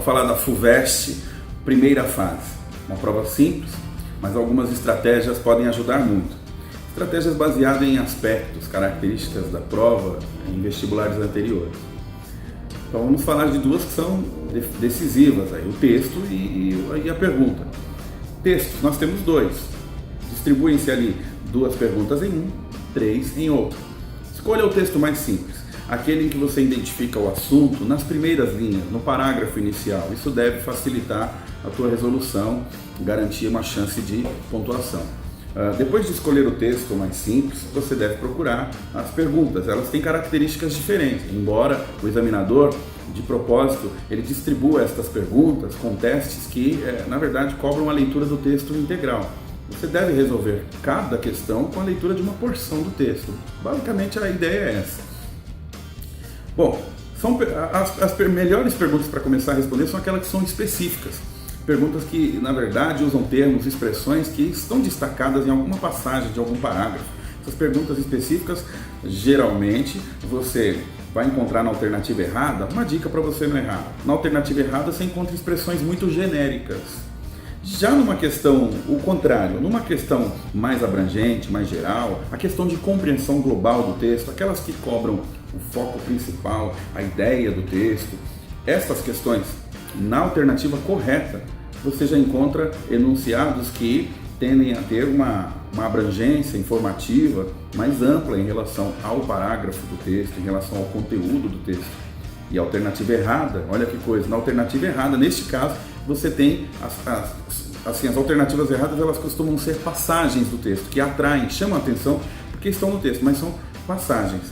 Vamos falar da FUVEST, primeira fase. Uma prova simples, mas algumas estratégias podem ajudar muito. Estratégias baseadas em aspectos, características da prova em vestibulares anteriores. Então vamos falar de duas que são decisivas, aí, o texto e a pergunta. Textos, nós temos dois. Distribuem-se ali duas perguntas em um, três em outro. Escolha o texto mais simples, aquele em que você identifica o assunto nas primeiras linhas, no parágrafo inicial. Isso deve facilitar a tua resolução, garantir uma chance de pontuação. Depois de escolher o texto mais simples, você deve procurar as perguntas. Elas têm características diferentes, embora o examinador, de propósito, ele distribua estas perguntas com testes que, na verdade, cobram a leitura do texto integral. Você deve resolver cada questão com a leitura de uma porção do texto. Basicamente, a ideia é essa. Bom, as melhores perguntas para começar a responder são aquelas que são específicas. Perguntas que, na verdade, usam termos, expressões que estão destacadas em alguma passagem de algum parágrafo. Essas perguntas específicas, geralmente, você vai encontrar na alternativa errada uma dica para você não errar. Na alternativa errada, você encontra expressões muito genéricas. Já numa questão, o contrário, numa questão mais abrangente, mais geral, a questão de compreensão global do texto, aquelas que cobram o foco principal, a ideia do texto, essas questões, na alternativa correta, você já encontra enunciados que tendem a ter uma abrangência informativa mais ampla em relação ao parágrafo do texto, em relação ao conteúdo do texto. E a alternativa errada, olha que coisa, na alternativa errada, neste caso, você tem as alternativas erradas, elas costumam ser passagens do texto, que atraem, chamam a atenção, porque estão no texto, mas são passagens.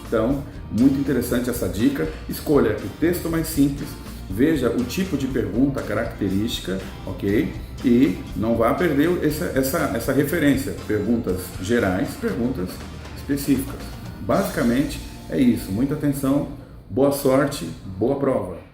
Então, muito interessante essa dica, escolha o texto mais simples, veja o tipo de pergunta, característica, ok? E não vá perder essa referência, perguntas gerais, perguntas específicas. Basicamente é isso, muita atenção, boa sorte, boa prova!